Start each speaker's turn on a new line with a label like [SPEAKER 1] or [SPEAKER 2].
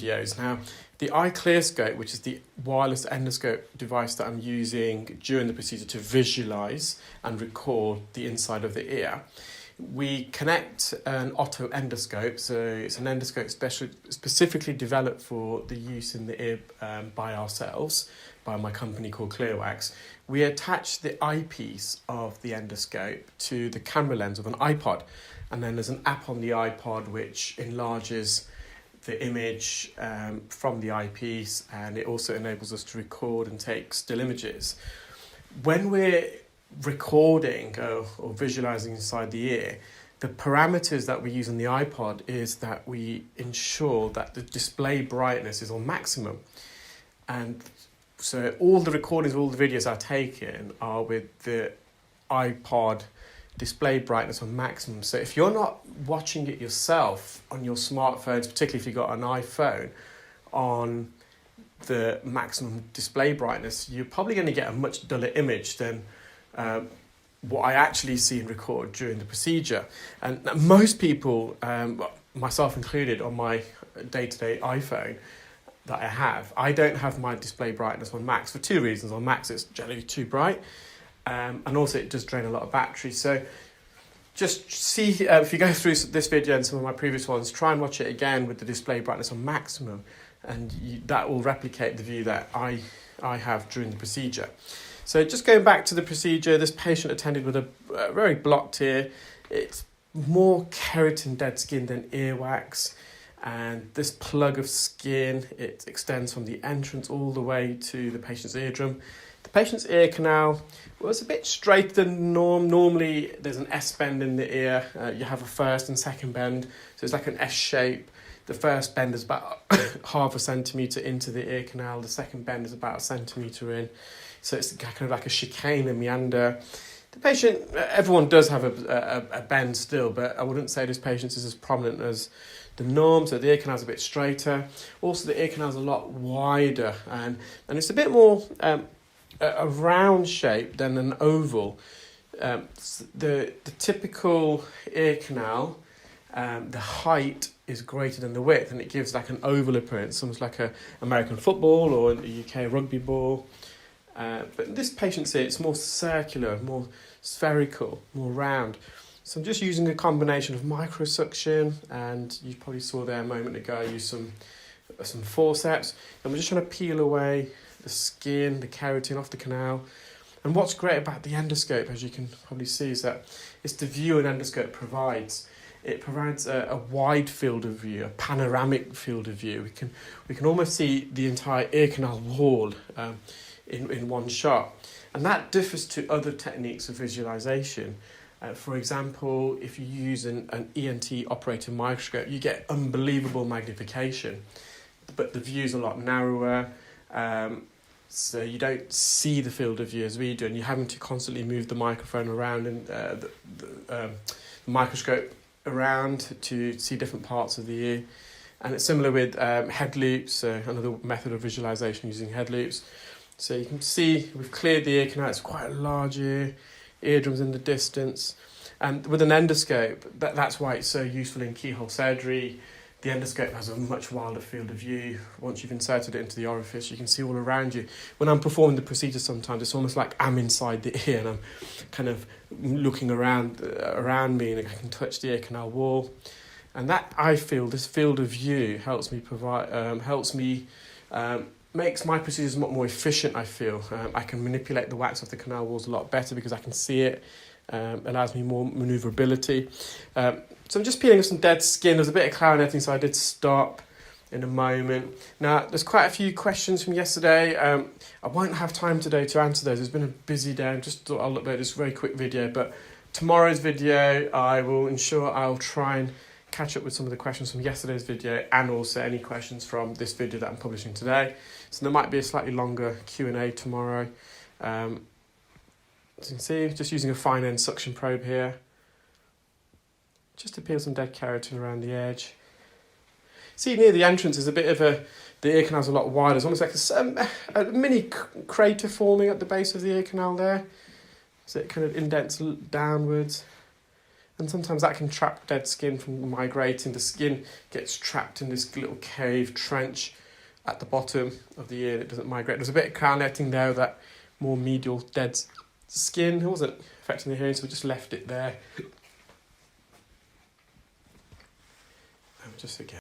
[SPEAKER 1] videos. Now, the iClearScope, which is the wireless endoscope device that I'm using during the procedure to visualize and record the inside of the ear, we connect an auto endoscope, so it's an endoscope specifically developed for the use in the ear by ourselves, by my company called earwax. We attach the eyepiece of the endoscope to the camera lens of an iPod, and then there's an app on the iPod which enlarges the image from the eyepiece, and it also enables us to record and take still images. When we're recording or visualizing inside the ear, the parameters that we use on the iPod is that we ensure that the display brightness is on maximum. And so all the recordings, all the videos I've taken are with the iPod display brightness on maximum. So if you're not watching it yourself on your smartphones, particularly if you've got an iPhone on the maximum display brightness, you're probably going to get a much duller image than what I actually see and record during the procedure. And most people, myself included, on my day-to-day iPhone that I have, I don't have my display brightness on max for two reasons. On max it's generally too bright, and also it does drain a lot of battery. So just see, if you go through this video and some of my previous ones, try and watch it again with the display brightness on maximum, and that will replicate the view that I have during the procedure. So just going back to the procedure, this patient attended with a very blocked ear. It's more keratin dead skin than earwax, and this plug of skin, it extends from the entrance all the way to the patient's eardrum. The patient's ear canal was a bit straighter than norm. Normally there's an S bend in the ear. You have a first and second bend, so it's like an S shape. The first bend is about half a centimetre into the ear canal. The second bend is about a centimetre in. So it's kind of like a chicane, a meander. The patient, everyone does have a bend still, but I wouldn't say this patient is as prominent as the norm. So the ear canal is a bit straighter. Also, the ear canal is a lot wider, and it's a bit more a round shape than an oval. The typical ear canal, the height is greater than the width, and it gives like an oval appearance, almost like a American football or a UK rugby ball. But in this patient's ear, it's more circular, more spherical, more round. So I'm just using a combination of microsuction, and you probably saw there a moment ago I used some forceps. And we're just trying to peel away the skin, the keratin off the canal. And what's great about the endoscope, as you can probably see, is that it's the view an endoscope provides. It provides a wide field of view, a panoramic field of view. We can almost see the entire ear canal wall in one shot. And that differs to other techniques of visualization. For example, if you use an ENT operated microscope, you get unbelievable magnification, but the view's a lot narrower. So you don't see the field of view as we do, and you're having to constantly move the microphone around and the microscope around to see different parts of the ear. And it's similar with head loops, another method of visualization using head loops. So you can see we've cleared the ear canal. It's quite a large ear, eardrums in the distance. And with an endoscope, that's why it's so useful in keyhole surgery. The endoscope has a much wilder field of view. Once you've inserted it into the orifice, you can see all around you. When I'm performing the procedure sometimes, it's almost like I'm inside the ear and I'm kind of looking around me, and I can touch the ear canal wall. And that, I feel, this field of view helps me makes my procedures a lot more efficient, I feel. I can manipulate the wax off the canal walls a lot better because I can see it. Allows me more manoeuvrability. So I'm just peeling off some dead skin. There's a bit of clarinetting, so I did stop in a moment. Now, there's quite a few questions from yesterday. I won't have time today to answer those. It's been a busy day. I just thought I'll upload this very quick video. But tomorrow's video, I'll try and catch up with some of the questions from yesterday's video, and also any questions from this video that I'm publishing today. So there might be a slightly longer Q&A tomorrow. As you can see, just using a fine end suction probe here, just to peel some dead keratin around the edge. See, near the entrance is a bit of the ear canal's a lot wider. It's almost like a mini crater forming at the base of the ear canal there. So it kind of indents downwards. And sometimes that can trap dead skin from migrating. The skin gets trapped in this little cave trench at the bottom of the ear and it doesn't migrate. There's a bit of crown netting there, that more medial dead skin. It wasn't affecting the hearing, so we just left it there. And just again.